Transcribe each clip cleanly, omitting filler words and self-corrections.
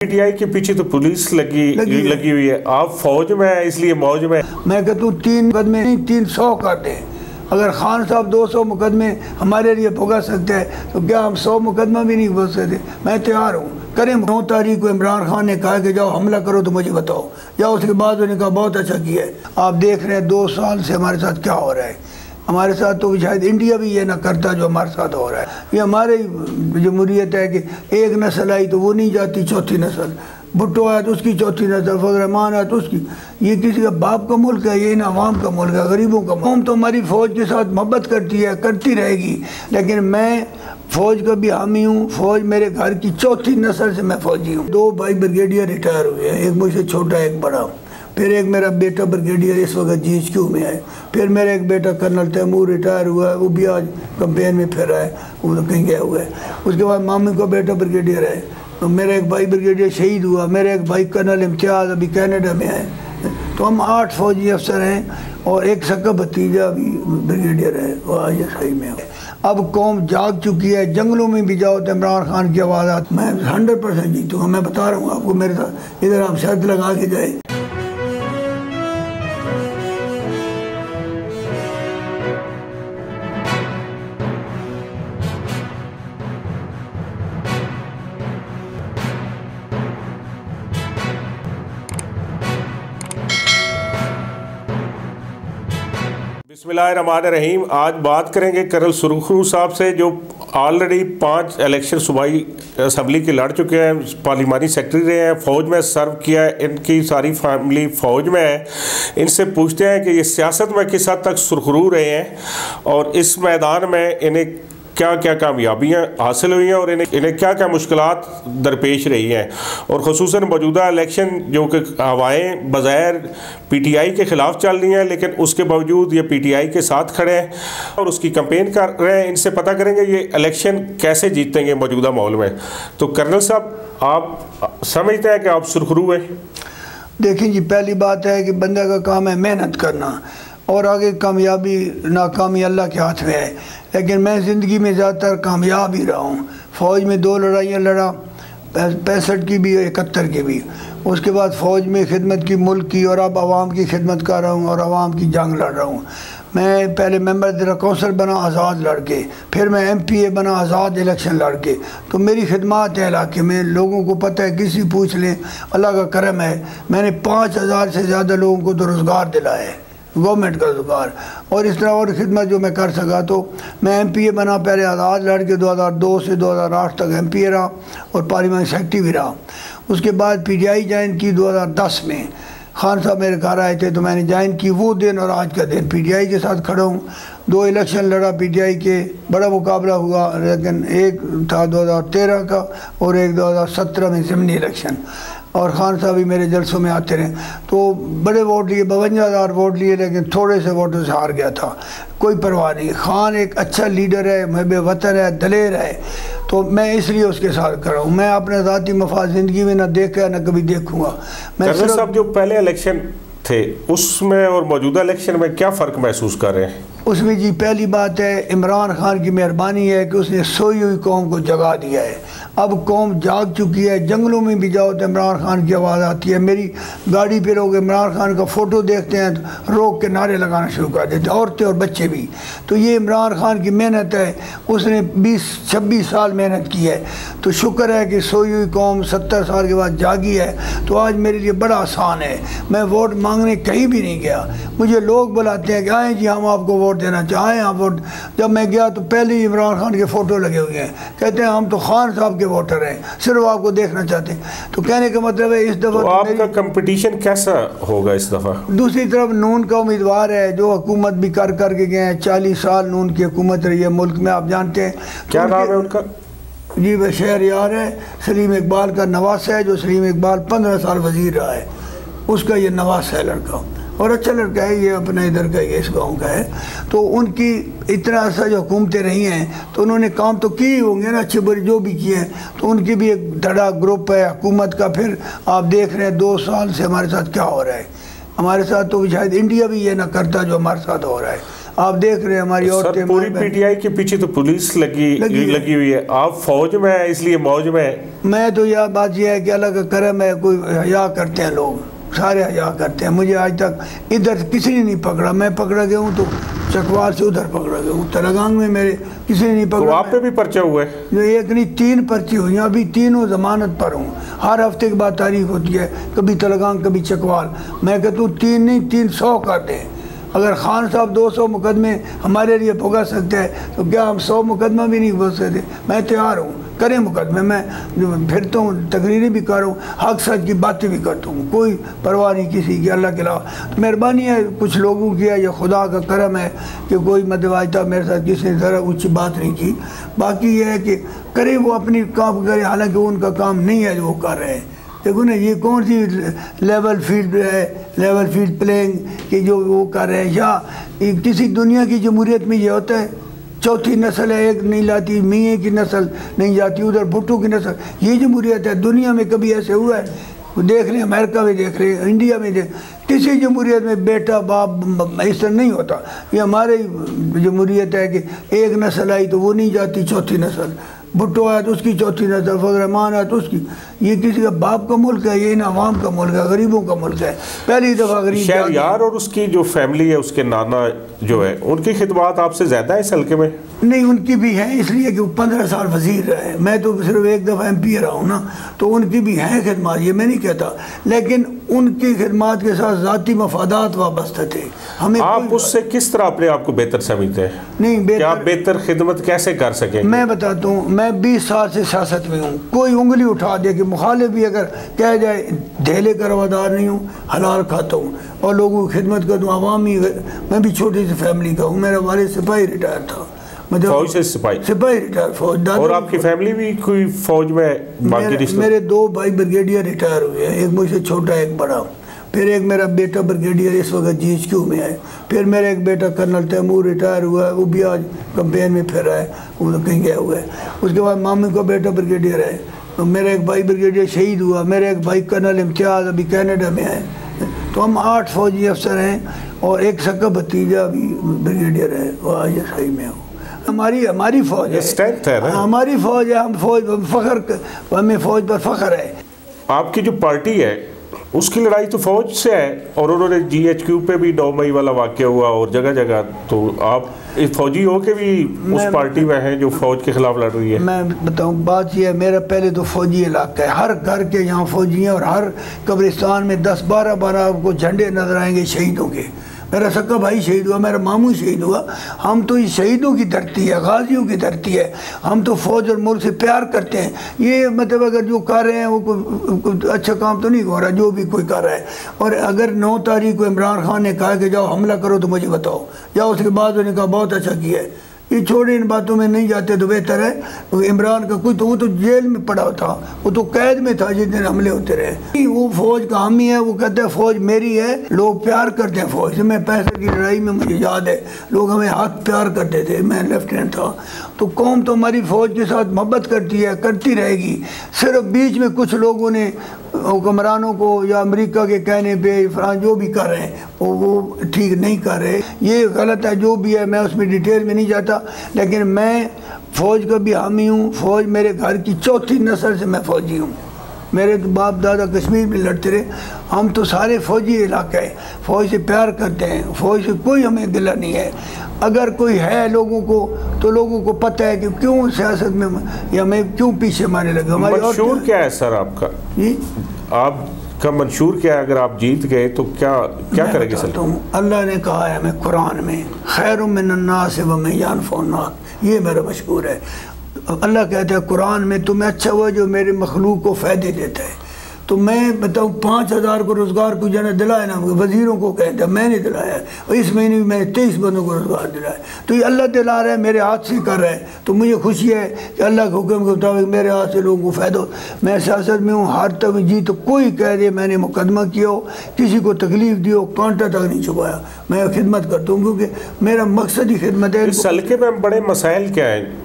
PTI के पीछे तो पुलिस लगी हुई है। आप फौज में है इसलिए मौज में। मैं कहता हूँ 3 मुकदमे नहीं 300 कर दें। अगर खान साहब 200 मुकदमे हमारे लिए भुगत सकते हैं तो क्या हम 100 मुकदमा भी नहीं भुगत सकते। मैं तैयार हूँ, करें। 9 तारीख को इमरान खान ने कहा कि जाओ हमला करो तो मुझे बताओ। जाओ, उसके बाद उन्होंने कहा बहुत अच्छा किया है। आप देख रहे हैं 2 साल से हमारे साथ क्या हो रहा है। हमारे साथ तो शायद इंडिया भी ये ना करता जो हमारे साथ हो रहा है। ये हमारी जमहूरियत है कि एक नस्ल आई तो वो नहीं जाती, चौथी नस्ल। भुट्टो आया तो उसकी चौथी नस्ल, फजल रहमान आया तो उसकी। ये किसी का बाप का मुल्क है, ये इन आवाम का मुल्क है, गरीबों का। कौम तो हमारी फ़ौज के साथ मोहब्बत करती है, करती रहेगी। लेकिन मैं फ़ौज का भी हामी हूँ। फ़ौज मेरे घर की चौथी नस्ल से मैं फ़ौजी हूँ। 2 भाई ब्रिगेडियर रिटायर हुए हैं, एक मुझसे छोटा एक बड़ा। फिर एक मेरा बेटा ब्रिगेडियर इस वक्त GHQ में है। फिर मेरा एक बेटा कर्नल तैमूर रिटायर हुआ है, वो भी आज कैंपेन में फिर है, वो तो कहीं गया हुआ है। उसके बाद मामी का बेटा ब्रिगेडियर है। तो मेरा एक भाई ब्रिगेडियर शहीद हुआ। मेरा एक भाई कर्नल इम्तियाज़ अभी कनाडा में है। तो हम 8 फौजी अफसर हैं और एक सक्का भतीजा भी ब्रिगेडियर है, वो ISI में है। अब कौम जाग चुकी है। जंगलों में भी जाओ तो इमरान खान की आवाज़ आती। मैं 100% जीतूँगा। मैं बता रहा हूँ आपको, मेरे साथ इधर आप शर्त लगा के जाए। बिस्मिल्लाहिर्रहमानिर्रहीम। आज बात करेंगे कर्नल सुरखरू साहब से, जो ऑलरेडी 5 इलेक्शन सूबाई असम्बली के लड़ चुके हैं, पार्लिमानी सेक्रेटरी रहे हैं, फ़ौज में सर्व किया है, इनकी सारी फैमिली फ़ौज में है। इनसे पूछते हैं कि ये सियासत में किस हद तक सुरखरू रहे हैं और इस मैदान में इन्हें क्या क्या कामयाबियाँ हासिल हुई हैं और इन्हें क्या क्या मुश्किलात दरपेश रही हैं। और ख़ुसूसन मौजूदा इलेक्शन जो कि हवाएँ बज़ाहिर PTI के ख़िलाफ़ चल रही हैं, लेकिन उसके बावजूद ये PTI के साथ खड़े हैं और उसकी कैंपेन कर रहे हैं। इनसे पता करेंगे ये इलेक्शन कैसे जीतेंगे मौजूदा माहौल में। तो कर्नल साहब, आप समझते हैं कि आप सुरखरू हैं? देखिए जी, पहली बात है कि बंदे का काम है मेहनत करना और आगे कामयाबी नाकामी अल्लाह के हाथ में है। लेकिन मैं ज़िंदगी में ज़्यादातर कामयाब ही रहा हूँ। फ़ौज में 2 लड़ाइयाँ लड़ा, 65 की भी, 71 की भी। उसके बाद फ़ौज में खिदमत की, मुल्क की, और अब आवाम की खिदमत कर रहा हूँ और आवाम की जंग लड़ रहा हूँ। मैं पहले मेंबर ज़रा कौंसल बना आज़ाद लड़के, फिर मैं MPA बना आज़ाद इलेक्शन लड़के। तो मेरी खिदमत है इलाके में, लोगों को पता है, किसी पूछ लें, अल्लाह का करम है। मैंने 5000 से ज़्यादा लोगों को तो रोज़गार दिलाया है, गवर्नमेंट का रोज़गार। और इस तरह और खिदमत जो मैं कर सका। तो मैं MPA बना, पहले आज़ाद लड़के 2002 से 2008 तक MPA रहा और पार्लियामेंट सेक्रेटरी भी रहा। उसके बाद PTI ज्वाइन की 2010 में। खान साहब मेरे घर आए थे तो मैंने ज्वाइन की। वो दिन और आज का दिन PTI के साथ खड़ा हूँ। 2 इलेक्शन लड़ा PTI के, बड़ा मुकाबला हुआ, लेकिन एक था 2013 का और एक 2017 में ज़िमनी इलेक्शन। और खान साहब भी मेरे जलसों में आते रहे। तो बड़े वोट लिए, 52,000 वोट लिए, लेकिन थोड़े से वोटों से हार गया था। कोई परवाह नहीं। खान एक अच्छा लीडर है, मुहब्ब वतन है, दलेर है। तो मैं इसलिए उसके साथ कर रहा हूँ। मैं अपने ज़ाती मफाद ज़िंदगी में ना देखा ना कभी देखूँगा। मैं साहब, जो पहले इलेक्शन थे उसमें और मौजूदा इलेक्शन में क्या फ़र्क महसूस कर रहे हैं? उसमें जी पहली बात है, इमरान खान की मेहरबानी है कि उसने सोई हुई कौम को जगा दिया है। अब कौम जाग चुकी है। जंगलों में भी जाओ तो इमरान खान की आवाज़ आती है। मेरी गाड़ी पे लोग इमरान खान का फ़ोटो देखते हैं तो रोक के नारे लगाना शुरू कर देते, औरतें और बच्चे भी। तो ये इमरान खान की मेहनत है। उसने 20-26 साल मेहनत की है। तो शुक्र है कि सोई हुई कौम 70 साल के बाद जागी है। तो आज मेरे लिए बड़ा आसान है। मैं वोट मांगने कहीं भी नहीं गया। मुझे लोग बुलाते हैं कि आए जी हम आपको वोट देना चाहें, आप वोट। जब मैं गया तो पहले ही इमरान खान के फ़ोटो लगे हुए हैं। कहते हैं हम तो खान साहब के वोटर हैं, सिर्फ आपको देखना चाहते हैं। तो कहने का मतलब है इस दफ़ा तो आपका कंपटीशन कैसा होगा इस दफ़ा? दूसरी तरफ नून का उम्मीदवार है जो हुकूमत भी कर के गए हैं। 40 साल नून की हुकूमत रही है मुल्क में, आप जानते हैं। क्या नाम है उनका? जी वह शहरयार है, सलीम इकबाल का नवास है। जो सलीम इकबाल 15 साल वज़ीर रहा है, उसका ये नवास है लड़का, और अच्छा लड़का है। ये अपने इधर का, ये इस गांव का है। तो उनकी इतना अर्सा जो हुकूमतें रही हैं तो उन्होंने काम तो किए होंगे ना, अच्छे बुरे जो भी किए हैं। तो उनकी भी एक धड़ा ग्रुप है हुकूमत का। फिर आप देख रहे हैं 2 साल से हमारे साथ क्या हो रहा है। हमारे साथ तो शायद इंडिया भी ये ना करता जो हमारे साथ हो रहा है। आप देख रहे हैं हमारी औरतें, पूरी पीटीआई के पीछे तो पुलिस लगी हुई है, आप फौज में है इसलिए मौज में है। मैं तो यह बात यह है कि अल्लाह का करम है, कोई हया करते हैं लोग, सारे हया करते हैं। मुझे आज तक इधर किसी ने नहीं पकड़ा, मैं पकड़ा गया हूँ तो चकवाल से उधर पकड़ा गया हूँ, तलगांग में मेरे किसी ने नहीं पकड़ा। तो आप पे भी पर्चा हुआ है? जो एक नहीं 3 पर्ची हुई, अभी तीनों जमानत पर हूँ। हर हफ्ते के बाद तारीख होती है, कभी तलगांग कभी चकवाल। मैं कहता हूँ 3 नहीं 300 कर दें। अगर खान साहब 200 मुकदमे हमारे लिए भुगत सकते हैं तो क्या हम 100 मुकदमा भी नहीं भुगत सकते? मैं तैयार हूँ, करें मुकदमे। मैं फिरता हूँ, तकरीरें भी कर रहा हूँ, हक सच की बातें भी करता हूँ, कोई परवाह नहीं किसी की अल्लाह के अलावा। तो मेहरबानी है कुछ लोगों की है, या खुदा का करम है कि कोई मतलब आज तक मेरे साथ किसी ने ज़रा ऊँची बात नहीं की। बाकी ये है कि करें वो अपनी काम करें, हालांकि उनका काम नहीं है जो वो कर रहे हैं। देखो ना, ये कौन सी लेवल फील्ड है, लेवल फील्ड प्लेइंग कि जो वो कर रहे हैं। या किसी दुनिया की जमहूरियत में ये होता है, चौथी नस्ल है एक नहीं लाती, मियाँ की नस्ल नहीं जाती, उधर भुट्टो की नस्ल, ये जमहूरियत है? दुनिया में कभी ऐसे हुआ है? देख रहे हैं, अमेरिका में देख रहे हैं, इंडिया में देख, किसी जमहूरियत में बेटा बाप इस तरह नहीं होता। ये हमारी जमहूरियत है कि एक नस्ल आई तो वो नहीं जाती, चौथी नस्ल, भुट्टो आया तो उसकी चौथी नस्ल, फखर रहमान आया तो उसकी। ये किसी का बाप का मुल्क है, ये इन आवाम का मुल्क है, गरीबों का मुल्क है। पहली दफ़ा गरीब शहरयार और उसकी जो फैमिली है, उसके नाना जो है, उनकी खिदमत आपसे ज़्यादा है इस हल्के में? नहीं, उनकी भी है, इसलिए कि वो 15 साल वजीर रहे, मैं तो सिर्फ एक दफ़ा MP रहा हूँ ना, तो उनकी भी है खिदमत, ये मैं नहीं कहता। लेकिन उनकी खिदमत के साथ ज़ाती मफादात वाबस्ते थे। हमें आप उससे किस तरह अपने आप को बेहतर समझते हैं? नहीं, क्या आप बेहतर खिदमत कैसे कर सकेंगे? मैं बताता हूँ, मैं 20 साल से सियासत में हूँ। कोई उंगली उठा दे कि मुखालिफ भी अगर कह जाए ढेले का रवादार नहीं हूँ, हलाल खाता हूँ और लोगों की खिदमत करता हूँ, आवामी। मैं भी छोटी सी फैमिली का हूँ, मेरा वालिद सिपाही रिटायर था, मतलब फौज से सिपाही रिटायर फौज। और आपकी फैमिली भी कोई फौज में? बाकी मेरे 2 भाई ब्रिगेडियर रिटायर हुए हैं, एक मुझसे छोटा एक बड़ा। फिर एक मेरा बेटा ब्रिगेडियर इस वक्त GHQ में है। फिर मेरा एक बेटा कर्नल तैमूर रिटायर हुआ है, वो भी आज कैंपेन में फिर रहा है, वो तो कहीं गया हुआ है। उसके बाद मामी का बेटा ब्रिगेडियर है, तो मेरा एक भाई ब्रिगेडियर शहीद हुआ, मेरा एक भाई कर्नल इम्तियाज़ अभी कनाडा में है। तो हम 8 फौजी अफसर हैं और एक सक्का भतीजा अभी ब्रिगेडियर है, वो आज सही में हो। हमारी फौज है, स्ट्रेंथ है ना, हमारी फौज है, हम फौज फ़ख्र, हमें फौज पर फ़ख्र है। आपकी जो पार्टी है उसकी लड़ाई तो फौज से है, और उन्होंने GHQ पे भी 9 मई वाला वाक़या हुआ और जगह जगह, तो आप इस फौजी हो के भी उस पार्टी में हैं जो फौज के खिलाफ लड़ रही है। मैं बताऊं, बात यह है, मेरा पहले तो फौजी इलाका है, हर घर के यहाँ फौजी हैं और हर कब्रिस्तान में 10-12 आपको झंडे नजर आएंगे शहीदों के। मेरा सक्का भाई शहीद हुआ, मेरा मामू शहीद हुआ। हम तो ये शहीदों की धरती है, गाजियों की धरती है। हम तो फ़ौज और मुल्क से प्यार करते हैं। ये मतलब अगर जो कर रहे हैं वो अच्छा काम तो नहीं हो रहा, जो भी कोई कर रहा है। और अगर 9 तारीख को इमरान खान ने कहा कि जाओ हमला करो तो मुझे बताओ, या उसके बाद उन्होंने कहा बहुत अच्छा किया है, ये छोड़े, इन बातों में नहीं जाते तो बेहतर है। तो इमरान का कोई तो वो तो जेल में पड़ा था, वो तो कैद में था जिस दिन हमले होते रहे। वो फौज का हामी है, वो कहते हैं फौज मेरी है, लोग प्यार करते हैं फौज से। मैं 65 की लड़ाई में मुझे याद है, लोग हमें हाथ प्यार करते थे, मैं लेफ्टिनेंट था। तो कौम तो हमारी फ़ौज के साथ मोहब्बत करती है, करती रहेगी। सिर्फ बीच में कुछ लोगों ने हुक्मरानों को या अमेरिका के कहने पे फ्रांस जो भी कर रहे हैं वो ठीक नहीं कर रहे, ये गलत है। जो भी है मैं उसमें डिटेल में नहीं जाता, लेकिन मैं फ़ौज का भी हामी हूँ। फ़ौज मेरे घर की 4थी नस्ल से मैं फ़ौजी हूँ। मेरे तो बाप दादा कश्मीर में लड़ते रहे। हम तो सारे फ़ौजी इलाका है, फ़ौज से प्यार करते हैं, फ़ौज से कोई हमें गिला नहीं है। अगर कोई है लोगों को तो लोगों को पता है कि क्यों सियासत में या हमें क्यों पीछे मारने लगे। हमारी मंशूर क्या है सर आपका? जी, आपका मंशूर क्या है? अगर आप जीत गए तो क्या करेंगे सर? अल्लाह ने कहा है हमें कुरान में, खैरुम मिनन्नास व मन यनफउन्नास, ये मेरा मशहूर है। अल्लाह कहता है कुरान में, तुम्हें अच्छा हुआ जो मेरे मखलूक को फ़ायदे देता है। तो मैं बताऊँ 5000 को रोज़गार को जाना दिलाया ना, वज़ीरों को कहता है मैंने दिलाया, और इस महीने में मैंने 23 बंदों को रोज़गार दिलाया। तो ये अल्लाह दिला रहा है, मेरे हाथ से कर रहा है। तो मुझे खुशी है कि अल्लाह के हुक्म के मुताबिक मेरे हाथ से लोगों को फ़ायदा हो। मैं सियासत में हूँ, हर तक जी तो कोई कह दे मैंने मुकदमा किया हो, किसी को तकलीफ़ दी हो, कांटा तक नहीं छुपाया। मैं खिदमत करता हूँ क्योंकि मेरा मकसद ही खिदमत है। इस हल्के में बड़े मसाइल क्या हैं?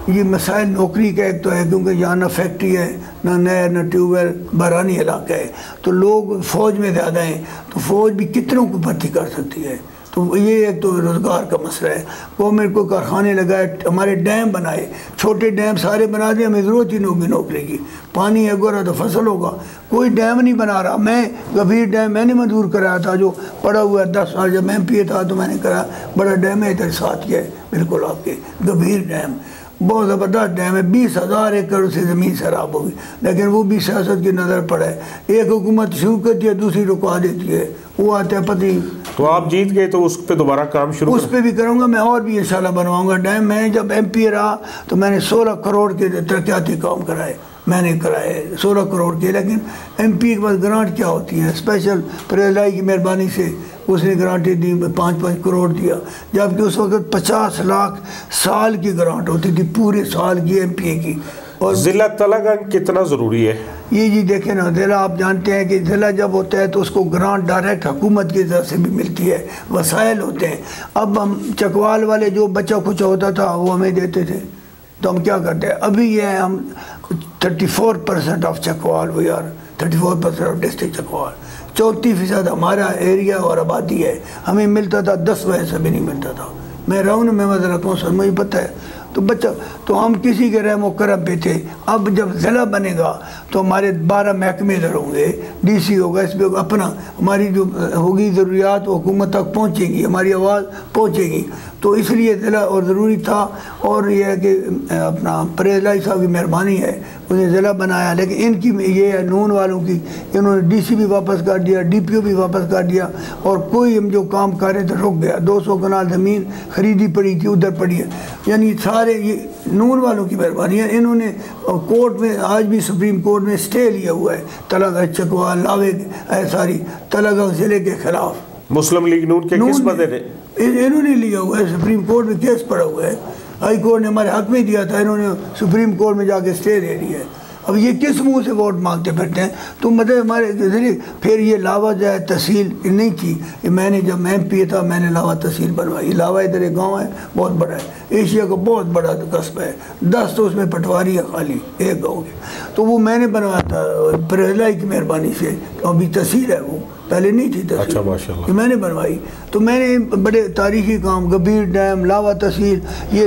ये मसाइल नौकरी का एक तो है, क्योंकि यहाँ ना फैक्ट्री है, ना नहर, ना ट्यूबवेल, बरानी इलाका है। तो लोग फ़ौज में ज़्यादा हैं, तो फ़ौज भी कितनों को भर्ती कर सकती है। तो ये एक तो रोज़गार का मसला है। वो मेरे को कारखाने लगाए, हमारे डैम बनाए, छोटे डैम सारे बना दिए, हमें ज़रूरत ही नहीं नौकरी की। पानी है गोरा तो फसल होगा, कोई डैम नहीं बना रहा। मैं गंभीर डैम मैंने मंजूर कराया था, जो पड़ा हुआ है 10 साल, जब मैं MP था तो मैंने करा। बड़ा डैम है इधर साथ के, बिल्कुल आपके गंभीर डैम, बहुत ज़बरदस्त डैम है। 20,000 एकड़ से ज़मीन सैराब होगी, लेकिन वो भी सियासत की नज़र पड़ा है। एक हुकूमत शुरू करती है, दूसरी रुकवा देती है, वो आता है पति। तो आप जीत गए तो उस पर दोबारा काम शुरू? उस पर भी करूँगा मैं, और भी इंशाल्लाह बनवाऊँगा डैम। मैं जब MP रहा तो मैंने 16 करोड़ के तरक्याती काम कराए, मैंने कराए 16 करोड़ के। लेकिन MP के पास ग्रांट क्या होती है? स्पेशल परेलाई की मेहरबानी से उसने ग्रांटें दी, 5-5 करोड़ दिया, जबकि उस वक्त 50 लाख साल की ग्रांट होती थी, पूरे साल की MP की। और ज़िला तलागंज कितना ज़रूरी है? ये जी देखें ना, ज़िला आप जानते हैं कि ज़िला जब होता है तो उसको ग्रांट डायरेक्ट हुकूमत की तरफ से भी मिलती है, वसाइल होते हैं। अब हम चकवाल वाले जो बच्चा कुछ होता था वो हमें देते थे, तो हम क्या करते हैं अभी ये है, हम 34% ऑफ चकवाल, वो यार 34% ऑफ डिस्ट्रिक्ट चकवाल, 34% हमारा एरिया और आबादी है। हमें मिलता था 10 पैसे भी नहीं मिलता था। मैं राउंड में मज़ा रखता हूँ सर, मुझे पता है। तो बच्चा तो हम किसी के रहम करम पे थे। अब जब ज़िला बनेगा तो हमारे 12 महकमे इधर होंगे, DC होगा, SP होगा, अपना हमारी जो होगी ज़रूरियात वो हुकूमत तक पहुँचेगी, हमारी आवाज़ पहुँचेगी। तो इसलिए ज़िला और ज़रूरी था। और यह है कि अपना परेलाई साहब की मेहरबानी है, उन्हें ज़िला बनाया। लेकिन इनकी ये है नून वालों की, इन्होंने DC भी वापस कर दिया, DPO भी वापस कर दिया, और कोई हम जो काम कर रहे थे रुक गया। 200 कनाल ज़मीन खरीदी पड़ी थी, उधर पड़ी है। यानी सारे ये नून वालों की मेहरबानी है। इन्होंने कोर्ट में, आज भी सुप्रीम कोर्ट में स्टे लिया हुआ है तलागंज, चकवाल, लावे, सारी तलागंज ज़िले के खिलाफ। मुस्लिम लीग नून के किस बंदे ने? इन्होंने लिया हुआ है, सुप्रीम कोर्ट में केस पड़ा हुआ है। हाई कोर्ट ने हमारे हक में दिया था, इन्होंने सुप्रीम कोर्ट में जाके स्टे दे दी है। अब ये किस मुंह से वोट मांगते फिरते हैं? तो मतलब हमारे जरिए फिर ये लावा जो है तहसील नहीं की। मैंने जब MP था मैंने लावा तहसील बनवाई। लावा इधर एक गाँव है, बहुत बड़ा है, एशिया का बहुत बड़ा कस्बा है, 10 तो उसमें पटवारी है खाली एक गाँव के। तो वो मैंने बनवाया था परेलाई की मेहरबानी से। अभी तहसील है, वो पहले नहीं थी तहसील। अच्छा, माशाल्लाह। मैंने बनवाई। तो मैंने बड़े तारीखी काम, गंभीर डैम, लावा तहसील, ये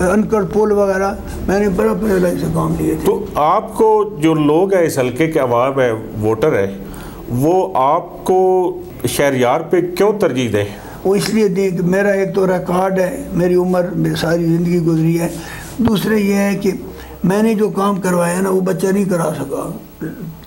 अनकड़ पुल वगैरह, मैंने बड़ा परेलाई से काम लिए थे। तो आपको जो लोग हैं इस हल्के के अवाम है, वोटर है, वो आपको शहरयार पे क्यों तरजीह दें? वो इसलिए दें कि मेरा एक तो रिकॉर्ड है, मेरी उम्र सारी ज़िंदगी गुजरी है। दूसरे ये है कि मैंने जो काम करवाया ना वो बच्चा नहीं करा सका।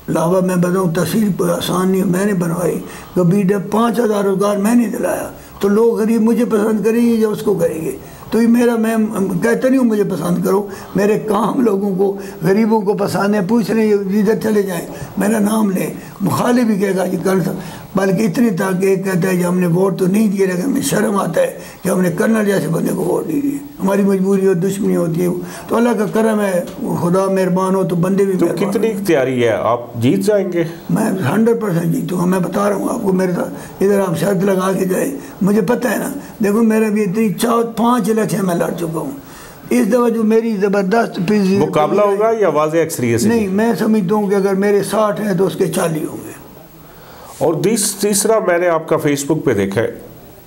लावा मैं बताऊँ तहसील पर आसान नहीं, मैंने बनवाई। कभी 5,000 रोज़गार मैंने दिलाया। तो लोग गरीब मुझे पसंद करेंगे या उसको करेंगे? तो ये मेरा, मैं कहता नहीं हूँ मुझे पसंद करो, मेरे काम लोगों को, गरीबों को पसंद है। पूछ रहे जिधर चले जाएं मेरा नाम लें, मुखालिफ भी कहेगा कि कर सकता, बल्कि इतनी तक एक कहता है कि हमने वोट तो नहीं दिए, लेकिन हमें शर्म आता है कि हमने कर्नल जैसे बंदे को वोट नहीं दिए। हमारी मजबूरी और दुश्मनी होती है। तो अल्लाह का करम है, खुदा मेहरबान हो तो बंदे भी। तो कितनी तैयारी है, आप जीत जाएंगे? मैं 100% जीतूँगा। मैं बता रहा हूँ आपको, मेरे साथ इधर आप शर्त लगा के जाए, मुझे पता है ना। देखो मेरा भी इतनी 5 इलेक्शन मैं लड़ चुका हूँ। इस दफ़ा जो मेरी ज़बरदस्त मुकाबला होगा या वाज़े अक्सरियत से? नहीं, मैं समझता हूँ कि अगर मेरे 60 हैं तो उसके 40 होंगे। और तीसरा मैंने आपका फेसबुक पे देखा है,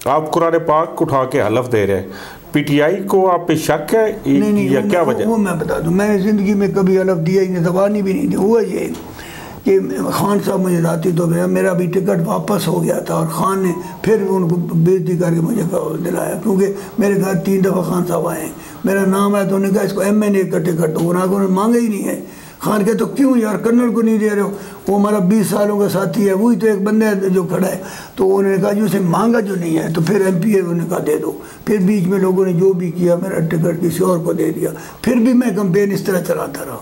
आप कुरान पाक उठा के हलफ दे रहे हैं। PTI को आप पे शक है? नहीं, या क्या वजह? वो मैं बता दूँ, मैंने ज़िंदगी में कभी हलफ दिया ही नहीं, ज़बानी भी नहीं दी। हुआ ये कि खान साहब मुझे राती तो मेरा भी टिकट वापस हो गया था, और खान ने फिर उनको बेइज्जती करके मुझे दिलाया, क्योंकि मेरे घर 3 दफ़ा खान साहब आए, मेरा नाम आया तो उन्होंने कहा इसको MNA का टिकट दो। उन्होंने मांगा ही नहीं है। खान के तो क्यों यार कर्नल को नहीं दे रहे हो, वो हमारा 20 सालों का साथी है, वही तो एक बंदा है जो खड़ा है। तो उन्होंने कहा जी उसे मांगा जो नहीं है, तो फिर MP है, उन्होंने कहा दे दो। फिर बीच में लोगों ने जो भी किया, मेरा टिकट किसी और को दे दिया। फिर भी मैं कंपेन इस तरह चलाता रहा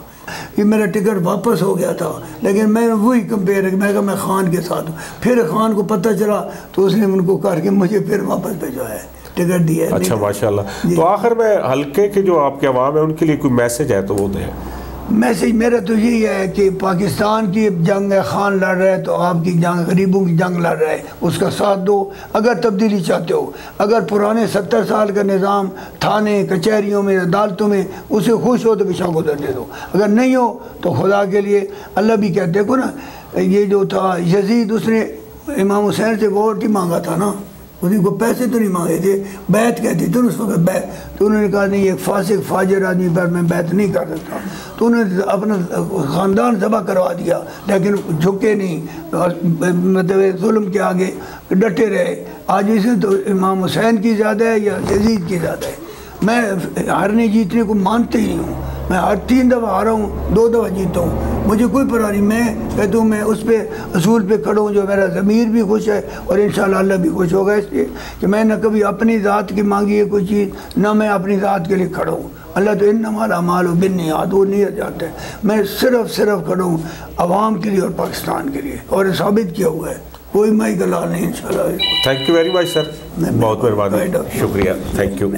कि मेरा टिकट वापस हो गया था, लेकिन मैं वही कंपेयर है, मैं कहा मैं खान के साथ हूँ। फिर खान को पता चला तो उसने उनको करके मुझे फिर वापस भिजवाया, टिकट दिया। अच्छा, माशाल्लाह। तो आखिर में हल्के के जो आपके अवाम है उनके लिए कोई मैसेज है तो वो दें। मैसेज मेरा तो यही है कि पाकिस्तान की जंग है, खान लड़ रहा है तो आपकी जंग, गरीबों की जंग लड़ रहा है, उसका साथ दो। अगर तब्दीली चाहते हो, अगर पुराने 70 साल का निज़ाम थाने कचहरियों में, अदालतों में उसे खुश हो तो पेशा को दे दो। अगर नहीं हो तो खुदा के लिए, अल्लाह भी कहते देखो ना, ये जो था यजीद, उसने इमाम हुसैन से वोट ही मांगा था ना, उन्हीं को पैसे तो नहीं मांगे थे, बैत कहती थी उस वक्त बैत। तो उन्होंने कहा नहीं, एक फासिक फाजिर आदमी पर मैं बैत नहीं कर सकता। तो उन्होंने अपना ख़ानदान ज़बह करवा दिया, लेकिन झुके नहीं, मतलब जुल्म के आगे डटे रहे। आज इसमें तो इमाम हुसैन की ज़्यादा है या यजीद की ज़्यादा है। मैं हारने जीतने को मानते ही नहीं हूँ। मैं हर 3 दफ़ा हारा हूँ, 2 दफ़ा जीता हूँ, मुझे कोई परवाह नहीं। मैं कहता हूँ मैं उस पर असूल पे खड़ा हूँ जो मेरा ज़मीर भी खुश है और इंशाअल्लाह अल्लाह भी खुश होगा, इसलिए कि मैं न कभी अपनी ज़ात की मांगी है कोई चीज़, ना मैं अपनी ज़ात के लिए खड़ा हूँ। अल्लाह तो इन्नमल अमालु बिन्नियात, वो नहीं जाता है। मैं सिर्फ खड़ा हूँ अवाम के लिए और पाकिस्तान के लिए, और साबित किया हुआ है, कोई माई का लाल नहीं इंशाअल्लाह। Thank you very much sir, बहुत मेहरबानी, शुक्रिया, थैंक यू।